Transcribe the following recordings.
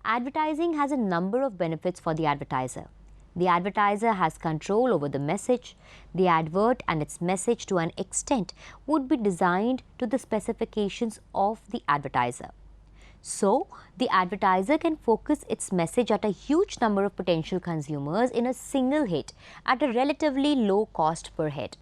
Advertising has a number of benefits for the advertiser. The advertiser has control over the message. The advert and its message to an extent would be designed to the specifications of the advertiser. So, the advertiser can focus its message at a huge number of potential consumers in a single hit at a relatively low cost per head.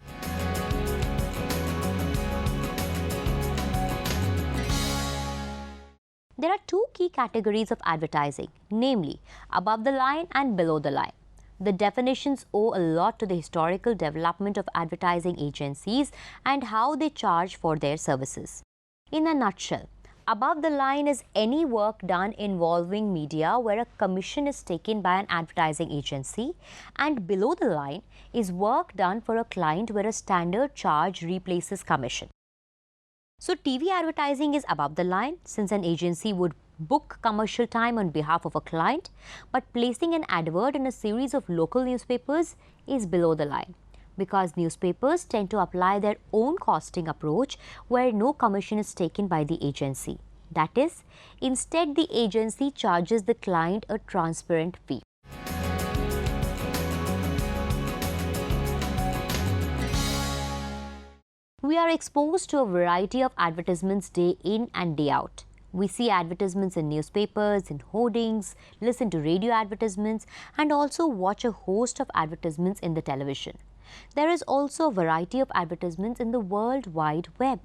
There are two key categories of advertising, namely above the line and below the line. The definitions owe a lot to the historical development of advertising agencies and how they charge for their services. In a nutshell, above the line is any work done involving media where a commission is taken by an advertising agency, and below the line is work done for a client where a standard charge replaces commission. So, TV advertising is above the line since an agency would book commercial time on behalf of a client, but placing an advert in a series of local newspapers is below the line because newspapers tend to apply their own costing approach where no commission is taken by the agency. That is, instead the agency charges the client a transparent fee. We are exposed to a variety of advertisements day in and day out. We see advertisements in newspapers, in hoardings, listen to radio advertisements, and also watch a host of advertisements in the television. There is also a variety of advertisements in the World Wide Web.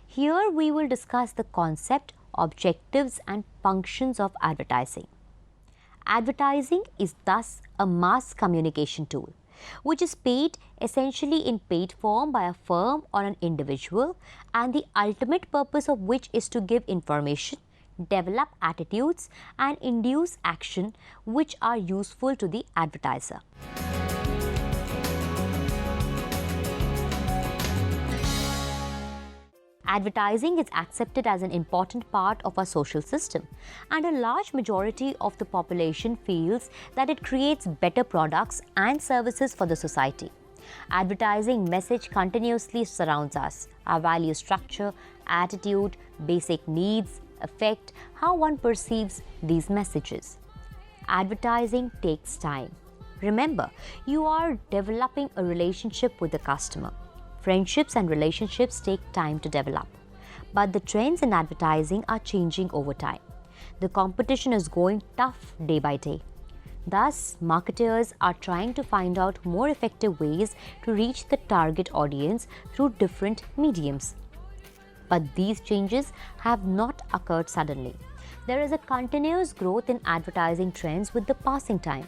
Here we will discuss the concept, objectives, and functions of advertising. Advertising is thus a mass communication tool, which is paid essentially in paid form by a firm or an individual, and the ultimate purpose of which is to give information, develop attitudes, and induce action which are useful to the advertiser. Advertising is accepted as an important part of our social system, and a large majority of the population feels that it creates better products and services for the society. Advertising message continuously surrounds us. Our value structure, attitude, basic needs affect how one perceives these messages. Advertising takes time. Remember, you are developing a relationship with the customer. Friendships and relationships take time to develop. But the trends in advertising are changing over time. The competition is going tough day by day. Thus, marketers are trying to find out more effective ways to reach the target audience through different mediums. But these changes have not occurred suddenly. There is a continuous growth in advertising trends with the passing time.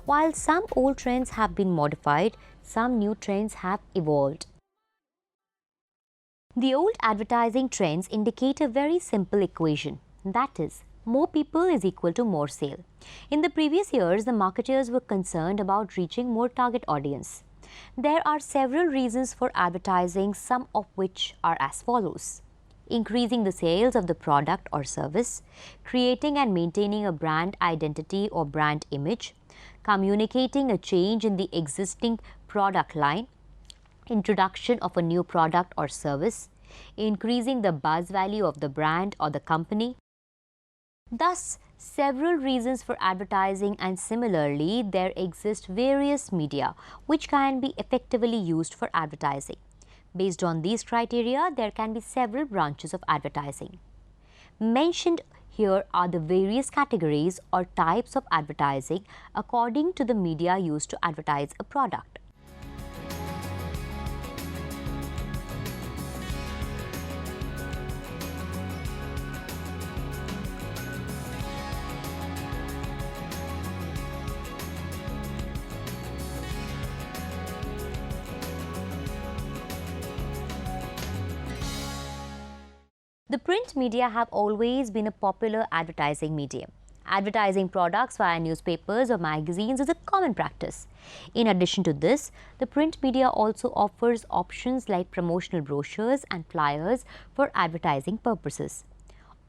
While some old trends have been modified, some new trends have evolved. The old advertising trends indicate a very simple equation, that is, more people is equal to more sale. In the previous years, the marketers were concerned about reaching more target audience. There are several reasons for advertising, some of which are as follows: increasing the sales of the product or service, creating and maintaining a brand identity or brand image, communicating a change in the existing product line, introduction of a new product or service, increasing the buzz value of the brand or the company. Thus, several reasons for advertising, and similarly, there exist various media which can be effectively used for advertising. Based on these criteria, there can be several branches of advertising. Mentioned here are the various categories or types of advertising according to the media used to advertise a product. The print media have always been a popular advertising medium. Advertising products via newspapers or magazines is a common practice. In addition to this, the print media also offers options like promotional brochures and flyers for advertising purposes.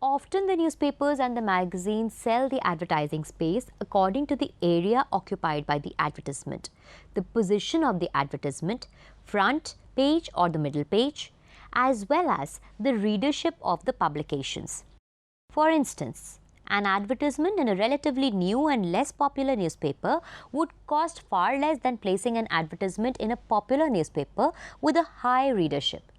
Often the newspapers and the magazines sell the advertising space according to the area occupied by the advertisement, the position of the advertisement, front page or the middle page, as well as the readership of the publications. For instance, An advertisement in a relatively new and less popular newspaper would cost far less than placing an advertisement in a popular newspaper with a high readership.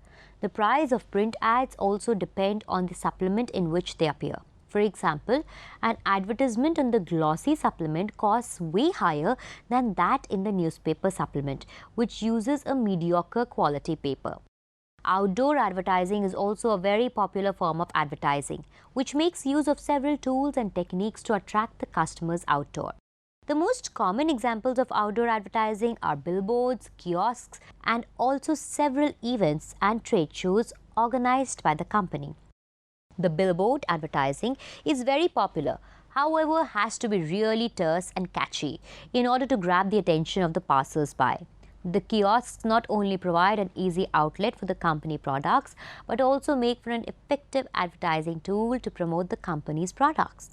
The price of print ads also depend on the supplement in which they appear. For example, an advertisement in the glossy supplement costs way higher than that in the newspaper supplement, which uses a mediocre quality paper. Outdoor advertising is also a very popular form of advertising, which makes use of several tools and techniques to attract the customers outdoor. The most common examples of outdoor advertising are billboards, kiosks, and also several events and trade shows organized by the company. The billboard advertising is very popular, however, has to be really terse and catchy in order to grab the attention of the passers-by. The kiosks not only provide an easy outlet for the company products, but also make for an effective advertising tool to promote the company's products.